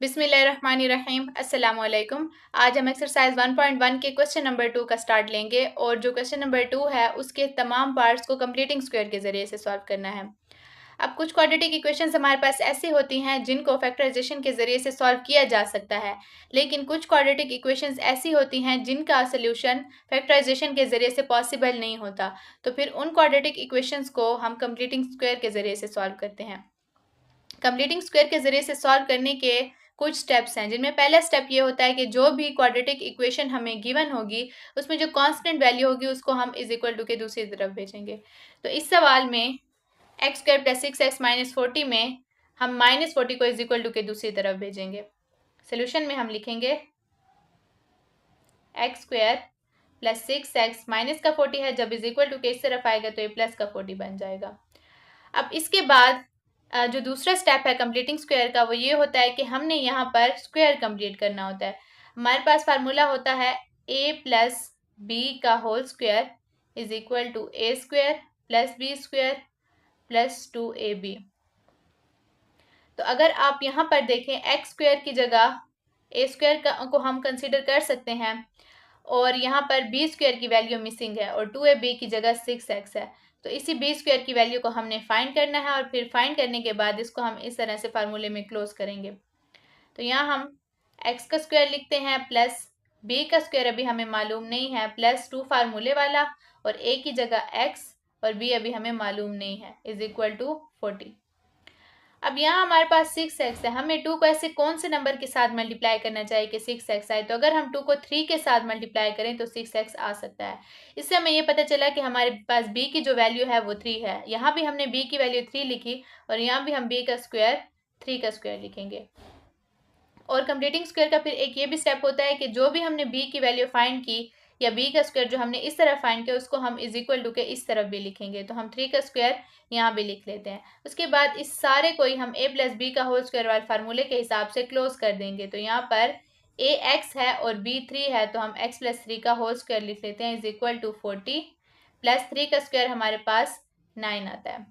बिस्मिल्लाहिर्रहमानिर्रहीम अस्सलामु अलैकुम। आज हम एक्सरसाइज 1.1 के क्वेश्चन नंबर 2 का स्टार्ट लेंगे और जो क्वेश्चन नंबर 2 है उसके तमाम पार्ट्स को कंप्लीटिंग स्क्वायर के ज़रिए से सॉल्व करना है। अब कुछ क्वाड्रेटिक इक्वेशंस हमारे पास ऐसी होती हैं जिनको फैक्टराइजेशन के ज़रिए से सॉल्व किया जा सकता है, लेकिन कुछ क्वाड्रेटिक इक्वेशंस ऐसी होती हैं जिनका सोल्यूशन फैक्टराइजेशन के ज़रिए से पॉसिबल नहीं होता। तो फिर उन क्वाड्रेटिक इक्वेशंस को हम कंप्लीटिंग स्क्वायर के ज़रिए से सॉल्व करते हैं। कंप्लीटिंग स्क्वायर के ज़रिए से सॉल्व करने के कुछ स्टेप्स हैं, जिनमें पहला स्टेप ये होता है कि जो भी क्वाड्रेटिक इक्वेशन हमें गिवन होगी उसमें जो कांस्टेंट वैल्यू होगी उसको हम इज इक्वल टू के दूसरी तरफ भेजेंगे। तो इस सवाल में x square plus 6x minus 40 में हम माइनस 40 को इज इक्वल टू के दूसरी तरफ भेजेंगे। सोल्यूशन में हम लिखेंगे x square plus 6x minus का 40 है, जब इज इक्वल टू के इस तरफ आएगा तो ये प्लस का 40 बन जाएगा। अब इसके बाद जो दूसरा स्टेप है कंप्लीटिंग स्क्वायर का वो ये होता है कि हमने यहाँ पर स्क्वायर कंप्लीट करना होता है। हमारे पास फार्मूला होता है a प्लस बी का whole square is equal to A square plus B square plus 2ab। तो अगर आप यहाँ पर देखें एक्स स्क्वायर की जगह ए स्क्वायर को हम कंसीडर कर सकते हैं और यहाँ पर बी स्क्वायर की वैल्यू मिसिंग है और 2ab की जगह 6x है। तो इसी बी स्क्वायर की वैल्यू को हमने फाइंड करना है और फिर फाइंड करने के बाद इसको हम इस तरह से फार्मूले में क्लोज करेंगे। तो यहाँ हम x का स्क्वायर लिखते हैं प्लस b का स्क्वायर अभी हमें मालूम नहीं है प्लस 2 फार्मूले वाला और a की जगह x और b अभी हमें मालूम नहीं है इज इक्वल टू 40। अब यहाँ हमारे पास 6x है, हमें 2 को ऐसे कौन से नंबर के साथ मल्टीप्लाई करना चाहिए कि 6x आए। तो अगर हम 2 को 3 के साथ मल्टीप्लाई करें तो 6x आ सकता है। इससे हमें ये पता चला कि हमारे पास b की जो वैल्यू है वो 3 है। यहाँ भी हमने b की वैल्यू 3 लिखी और यहाँ भी हम b का स्क्वायर 3 का स्क्वायर लिखेंगे। और कंप्लीटिंग स्क्वायर का फिर एक ये भी स्टेप होता है कि जो भी हमने b की वैल्यू फाइंड की या b का स्क्वायर जो हमने इस तरफ फाइंड किया उसको हम इज इक्वल टू के इस तरफ भी लिखेंगे। तो हम 3 का स्क्वायर यहाँ भी लिख लेते हैं। उसके बाद इस सारे को ही हम a प्लस बी का होल स्क्वायर वाले फार्मूले के हिसाब से क्लोज कर देंगे। तो यहाँ पर a x है और b 3 है, तो हम x प्लस 3 का होल स्क्वायर लिख लेते हैं इज इक्वल टू 40 प्लस 3 का स्क्वायर हमारे पास 9 आता है।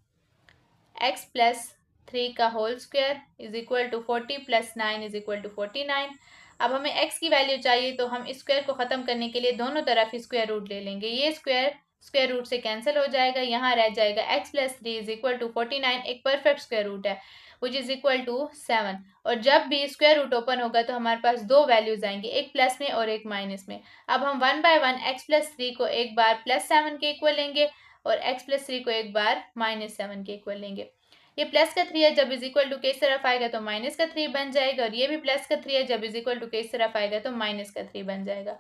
x प्लस 3 का whole square is equal to 40 plus 9 is equal to 49। अब हमें x की वैल्यू चाहिए तो हम इस स्क्वायर को ख़त्म करने के लिए दोनों तरफ स्क्वायर रूट ले लेंगे। ये स्क्वायर रूट से कैंसिल हो जाएगा, यहाँ रह जाएगा x plus 3 is equal to 49 एक परफेक्ट स्क्वायर रूट है विच इज़ इक्वल टू 7। और जब भी स्क्वायर रूट ओपन होगा तो हमारे पास दो वैल्यूज आएंगी, एक प्लस में और एक माइनस में। अब हम 1 बाय 1 x प्लस 3 को एक बार प्लस 7 के इक्वल लेंगे और x प्लस 3 को एक बार माइनस 7 के इक्वल लेंगे। ये प्लस का 3 है, जब इज इक्वल टू के इस तरफ आएगा तो माइनस का 3 बन जाएगा और ये भी प्लस का 3 है, जब इज इक्वल टू के इस तरफ आएगा तो माइनस का 3 बन जाएगा।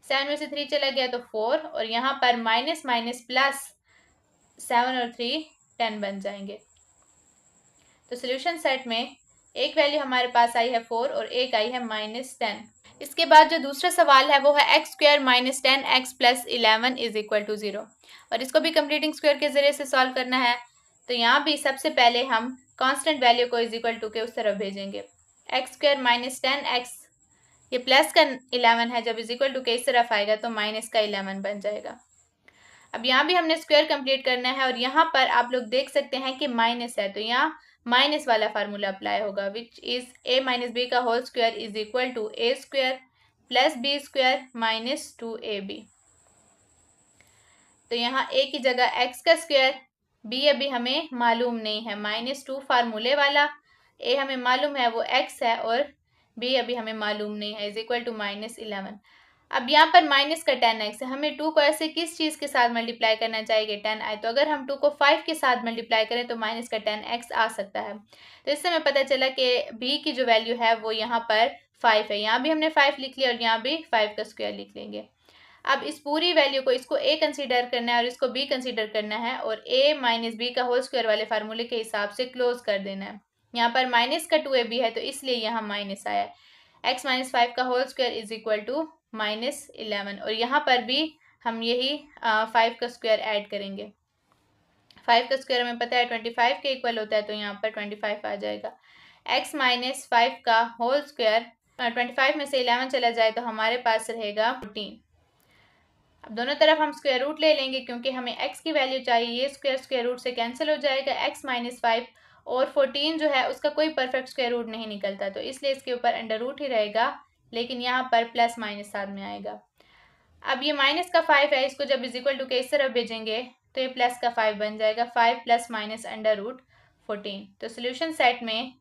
7 में से 3 चला गया तो 4 और यहाँ पर माइनस माइनस प्लस 7 और 3 10 बन जाएंगे। तो सोल्यूशन सेट में एक वैल्यू हमारे पास आई है 4 और एक आई है -10। इसके बाद जो दूसरा सवाल है वो है x square minus 10x plus 11 is equal to 0 और इसको भी कंप्लीटिंग स्क्वायर के ज़रिए से सॉल्व करना है। तो यहाँ भी सबसे पहले हम कांस्टेंट वैल्यू को इज इक्वल टू के उस तरफ भेजेंगे। एक्स स्क्वायर माइनस 10x ये प्लस का 11 है, जब इज इक्वल टू के इस तरफ आएगा तो माइनस का 11 बन जाएगा। अब यहाँ भी हमने स्क्वायर कंप्लीट करना है और यहाँ पर आप लोग देख सकते हैं कि माइनस है, तो यहाँ माइनस वाला फार्मूला अप्लाई होगा which is a minus b का whole square is equal to A square plus B square minus 2ab। तो यहाँ a की जगह x का स्क्वायर, b अभी हमें मालूम नहीं है -2 फार्मूले वाला, a हमें मालूम है वो x है और b अभी हमें मालूम नहीं है इज इक्वल टू -11। अब यहाँ पर माइनस का 10x है, हमें 2 को ऐसे किस चीज़ के साथ मल्टीप्लाई करना चाहिए कि 10 आए। तो अगर हम 2 को 5 के साथ मल्टीप्लाई करें तो माइनस का 10x आ सकता है। तो इससे हमें पता चला कि b की जो वैल्यू है वो यहाँ पर 5 है। यहाँ भी हमने 5 लिख लिया और यहाँ भी 5 का स्क्वायर लिख लेंगे। अब इस पूरी वैल्यू को इसको a कंसीडर करना है और इसको b कंसीडर करना है और a माइनस बी का होल स्क्वायर वाले फार्मूले के हिसाब से क्लोज कर देना है। यहाँ पर माइनस का 2ab है तो इसलिए यहाँ माइनस आया है। x माइनस 5 का whole square is equal to -11 और यहाँ पर भी हम यही 5 का स्क्वायर ऐड करेंगे। 5 का स्क्वायर हमें पता है 25 के इक्वल होता है, तो यहाँ पर 25 आ जाएगा। x माइनस 5 का होल स्क्वायर 25 में से 11 चला जाए तो हमारे पास रहेगा 14। अब दोनों तरफ हम स्क्वायर रूट ले लेंगे क्योंकि हमें x की वैल्यू चाहिए। ये स्क्वायर रूट से कैंसिल हो जाएगा। x माइनस 5 और 14 जो है उसका कोई परफेक्ट स्क्वायर रूट नहीं निकलता, तो इसलिए इसके ऊपर अंडर रूट ही रहेगा, लेकिन यहाँ पर प्लस माइनस साथ में आएगा। अब ये माइनस का 5 है, इसको जब इज इक्वल टू के इस तरफ भेजेंगे तो ये प्लस का 5 बन जाएगा, 5 प्लस माइनस अंडर रूट 14। तो सोल्यूशन सेट में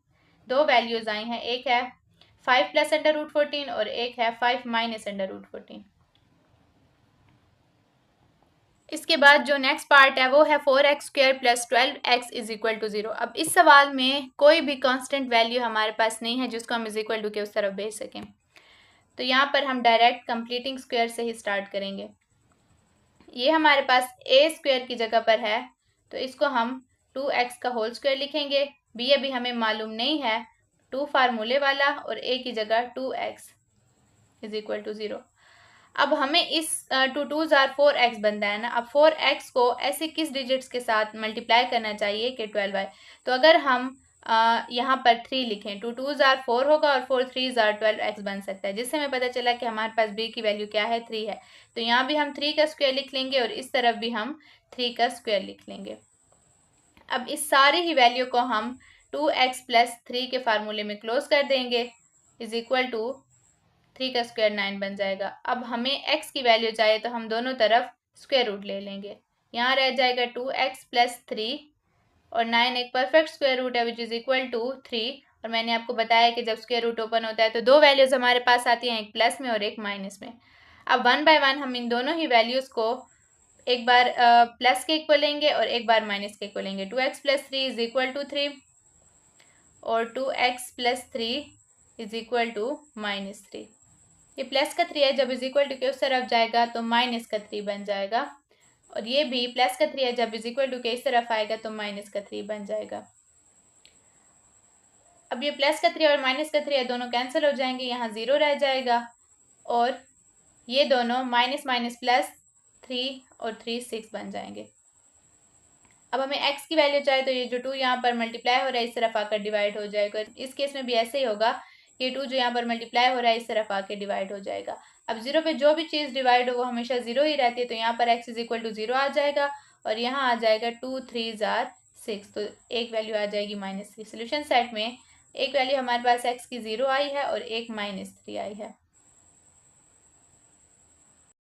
दो वैल्यूज आई हैं, एक है 5 प्लस अंडर रूट 14 और एक है 5 माइनस अंडर रूट 14। इसके बाद जो नेक्स्ट पार्ट है वो है 4x square plus 12x is equal to 0। अब इस सवाल में कोई भी कांस्टेंट वैल्यू हमारे पास नहीं है जिसको हम इज इक्वल टू के उस तरफ भेज सकें, तो यहाँ पर हम डायरेक्ट कंप्लीटिंग स्क्वायर से ही स्टार्ट करेंगे। ये हमारे पास ए स्क्वायर की जगह पर है, तो इसको हम 2x का होल स्क्वायर लिखेंगे। बी अभी हमें मालूम नहीं है, 2 फार्मूले वाला और ए की जगह 2x इज इक्वल टू 0। अब हमें इस 2 2s आर 4x बनता है ना। अब 4x को ऐसे किस डिजिट्स के साथ मल्टीप्लाई करना चाहिए कि 12 आए, तो अगर हम यहाँ पर 3 लिखें, 2 2s आर 4 होगा और 4 3s आर 12x बन सकता है, जिससे हमें पता चला कि हमारे पास b की वैल्यू क्या है, 3 है। तो यहाँ भी हम 3 का स्क्वायर लिख लेंगे और इस तरफ भी हम 3 का स्क्वायर लिख लेंगे। अब इस सारी ही वैल्यू को हम 2x प्लस 3 के फार्मूले में क्लोज कर देंगे, इज इक्वल टू 3 का स्क्वायर 9 बन जाएगा। अब हमें x की वैल्यू चाहिए तो हम दोनों तरफ स्क्वायर रूट ले लेंगे। यहाँ रह जाएगा 2x प्लस 3 और 9 एक परफेक्ट स्क्वायर रूट है विच इज़ इक्वल टू 3। और मैंने आपको बताया कि जब स्क्वायर रूट ओपन होता है तो दो वैल्यूज़ हमारे पास आती हैं, एक प्लस में और एक माइनस में। अब 1 बाय 1 हम इन दोनों ही वैल्यूज़ को एक बार प्लस के इक्वल लेंगे और एक बार माइनस के इक्वल लेंगे। 2x plus 3 is equal to 3 और 2x plus 3 is equal to minus 3। ये प्लस का 3 है, जब इज इक्वल टू के उस तरफ जाएगा तो माइनस का 3 बन जाएगा, और ये भी प्लस का 3 है, जब इज इक्वल टू के इस तरफ आएगा तो माइनस का 3 बन जाएगा। अब ये प्लस का 3 और माइनस का 3 है, दोनों कैंसिल हो जाएंगे, यहाँ 0 रह जाएगा, और ये दोनों माइनस माइनस प्लस 3 और 3 6 बन जाएंगे। अब हमें x की वैल्यू चाहिए, तो ये जो 2 यहाँ पर मल्टीप्लाई हो रहा है इस तरफ आकर डिवाइड हो जाएगा। इस केस में भी ऐसे ही होगा, ये 2 जो यहाँ पर मल्टीप्लाई हो रहा है इस तरफ आके डिवाइड हो जाएगा। अब 0 पे जो भी चीज़ डिवाइड हो वो हमेशा 0 ही रहती है, तो यहाँ पर x इज इक्वल टू 0 आ जाएगा और यहाँ आ जाएगा 2 3s आर 6, तो एक वैल्यू आ जाएगी -3। सोल्यूशन सेट में एक वैल्यू हमारे पास x की 0 आई है और एक -3 आई है।